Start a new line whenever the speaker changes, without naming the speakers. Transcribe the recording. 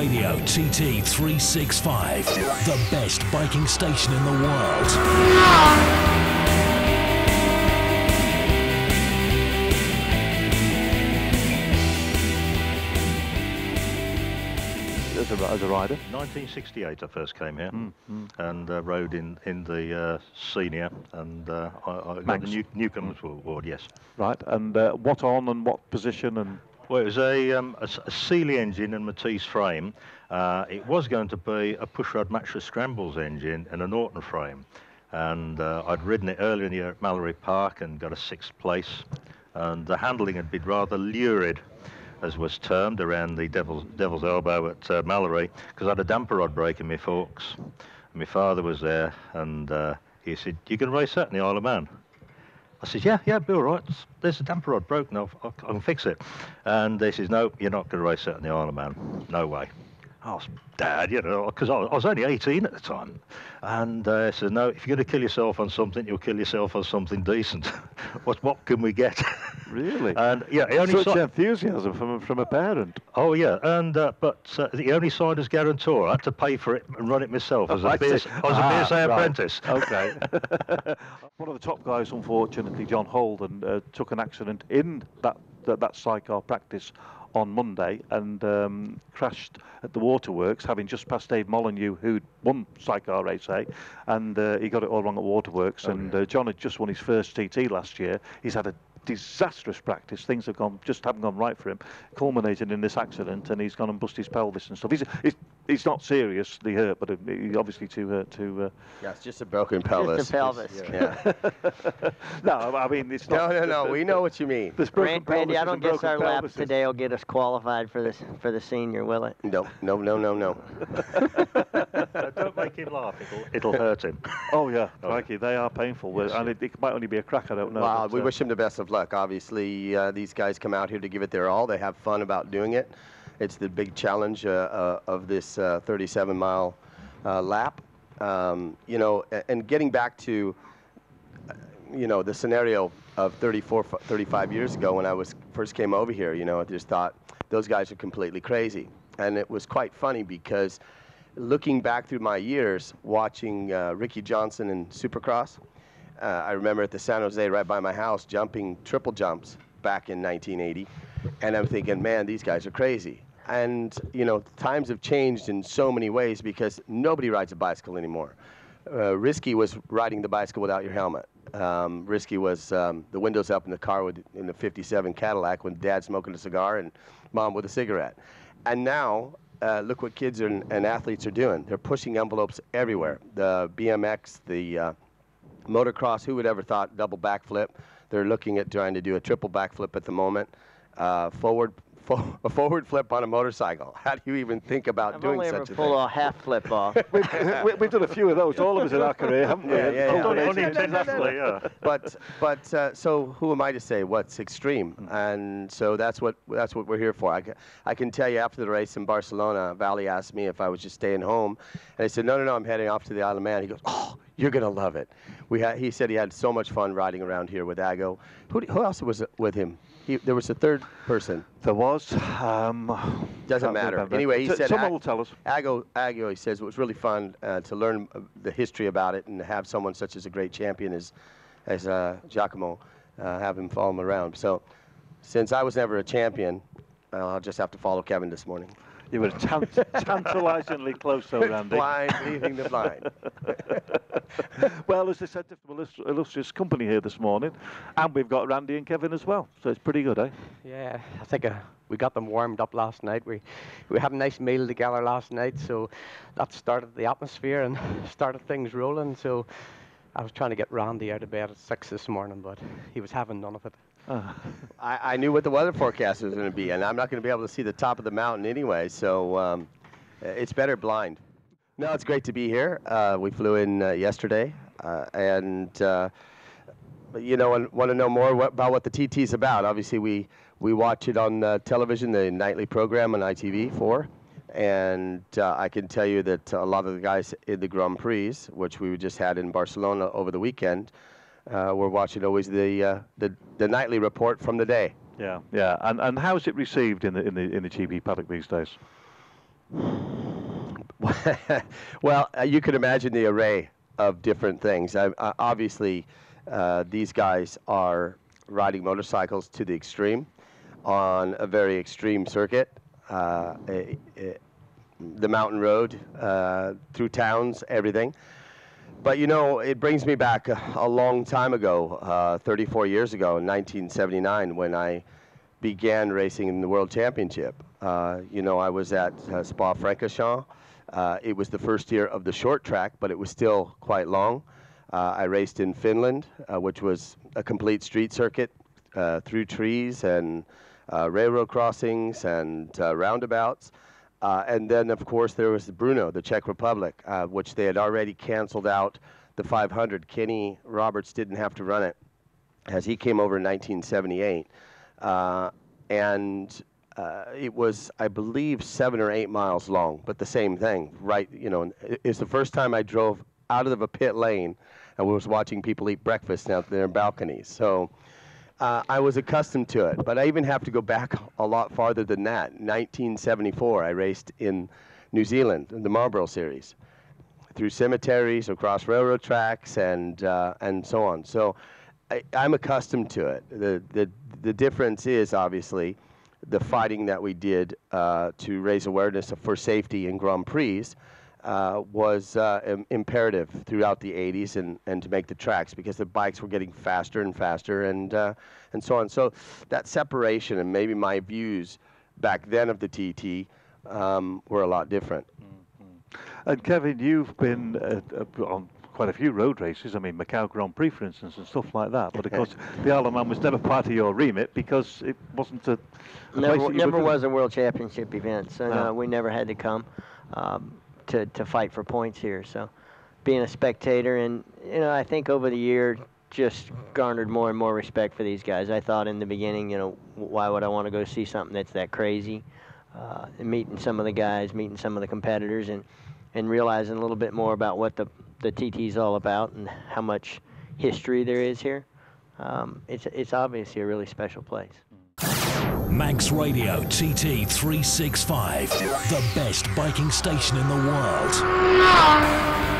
Radio TT 365, the best biking station in the world.
As a rider?
1968 I first came here and rode in the senior, and I got the Newcomer's Award, yes.
Right, and what on and what position? And
well, it was a Sealy engine and Matisse frame. It was going to be a pushrod matchless scrambles engine and a Norton frame, and I'd ridden it earlier in the year at Mallory Park and got a 6th place, and the handling had been rather lurid, as was termed, around the devil's elbow at Mallory, because I had a damper rod break in my forks. And my father was there, and he said, "You can race that in the Isle of Man?" I said, yeah, it'll be all right. There's a damper rod broken, I can fix it. And they says, "No, you're not going to race that in the Isle of Man. No way." I was, "Dad," you know, because I was only 18 at the time. And he says, "No, if you're going to kill yourself on something, you'll kill yourself on something decent." What can we get?
Really?
And yeah, he only
such enthusiasm from a parent.
Oh yeah, and but he only signed as guarantor. I had to pay for it and run it myself as a BSA apprentice.
Okay. One of the top guys, unfortunately, John Holden, took an accident in that sidecar practice on Monday and crashed at the Waterworks, having just passed Dave Molyneux, who'd won Sidecar Race A, and he got it all wrong at Waterworks. John had just won his first TT last year. He's had a disastrous practice. Things haven't gone right for him, culminated in this accident, and he's gone and busted his pelvis and stuff. He's not seriously hurt, but he's obviously too hurt to...
Yeah, it's just a broken pelvis.
Just a pelvis.
Yeah.
No, I mean, it's not...
No, we know what you mean.
Randy, I don't guess our lap today will get us qualified for the senior, will it?
No.
Don't make him laugh, it'll hurt him.
Oh yeah, crikey, they are painful. Yes, and it might only be a crack, I don't know.
Well, we wish him the best of luck. Obviously, these guys come out here to give it their all. They have fun about doing it. It's the big challenge of this 37-mile lap. You know, and getting back to, you know, the scenario of 35 years ago when I first came over here, you know, I just thought those guys are completely crazy. And it was quite funny because looking back through my years, watching Ricky Johnson in Supercross, I remember at the San Jose right by my house jumping triple jumps back in 1980, and I'm thinking, man, these guys are crazy. And, you know, times have changed in so many ways because nobody rides a bicycle anymore. Risky was riding the bicycle without your helmet. Risky was the windows up in the car in the 57 Cadillac with Dad smoking a cigar and Mom with a cigarette. And now, look what kids and athletes are doing. They're pushing envelopes everywhere. The BMX, the motocross, who would ever thought double backflip? They're looking at trying to do a triple backflip at the moment. A forward flip on a motorcycle. How do you even think about doing such a thing?
I've only ever pulled a half flip off.
We've done a few of those, all of us in our career, haven't we?
Yeah.
But so who am I to say what's extreme? And so that's what we're here for. I can tell you after the race in Barcelona, Valley asked me if I was just staying home, and I said no, I'm heading off to the Isle of Man. He goes, "Oh, you're gonna love it." He said he had so much fun riding around here with Ago. Who else was with him? There was a third person.
There was.
Doesn't matter. Anyway, he said
someone will tell us.
Ago, he says it was really fun to learn the history about it and to have someone such as a great champion as Giacomo have him follow him around. So, since I was never a champion, I'll just have to follow Kevin this morning.
You were tantalisingly close, though, Randy.
Blind, leading the blind.
Well, as I said, illustrious company here this morning, and we've got Randy and Kevin as well, so it's pretty good, eh?
Yeah, I think we got them warmed up last night. We had a nice meal together last night, so that started the atmosphere and started things rolling. So I was trying to get Randy out of bed at 6 this morning, but he was having none of it.
I knew what the weather forecast was going to be, and I'm not going to be able to see the top of the mountain anyway, so it's better blind. No, it's great to be here. We flew in yesterday, and you know, want to know more about what the TT's about. Obviously, we watch it on television, the nightly program on ITV4, and I can tell you that a lot of the guys in the Grand Prix, which we just had in Barcelona over the weekend, we're watching always the nightly report from the day.
Yeah. And how is it received in the GB paddock these days?
Well, you can imagine the array of different things. Obviously, these guys are riding motorcycles to the extreme on a very extreme circuit, the mountain road, through towns, everything. But, you know, it brings me back a long time ago, 34 years ago, in 1979, when I began racing in the World Championship. You know, I was at Spa-Francorchamps. It was the first year of the short track, but it was still quite long. I raced in Finland, which was a complete street circuit through trees and railroad crossings and roundabouts. And then, of course, there was Brno, the Czech Republic, which they had already canceled out the 500. Kenny Roberts didn't have to run it, as he came over in 1978. It was, I believe, 7 or 8 miles long, but the same thing, right? You know, it's the first time I drove out of a pit lane and was watching people eat breakfast out their balconies. So I was accustomed to it, but I even have to go back a lot farther than that. 1974, I raced in New Zealand in the Marlborough Series, through cemeteries, across railroad tracks, and so on. So I'm accustomed to it. The difference is, obviously, the fighting that we did to raise awareness for safety in Grand Prix was imperative throughout the 80s and to make the tracks, because the bikes were getting faster and faster and so on. So that separation and maybe my views back then of the TT were a lot different.
Mm-hmm. And Kevin, you've been on quite a few road races. I mean, Macau Grand Prix, for instance, and stuff like that. But of course, the Isle of Man was never part of your remit because it wasn't a
never was a World Championship event. So no, we never had to come to fight for points here. So being a spectator, and you know, I think over the year just garnered more and more respect for these guys. I thought in the beginning, you know, why would I want to go see something that's that crazy? And meeting some of the guys, meeting some of the competitors, and realizing a little bit more about what the TT is all about and how much history there is here. It's obviously a really special place.
Manx Radio TT 365, the best biking station in the world.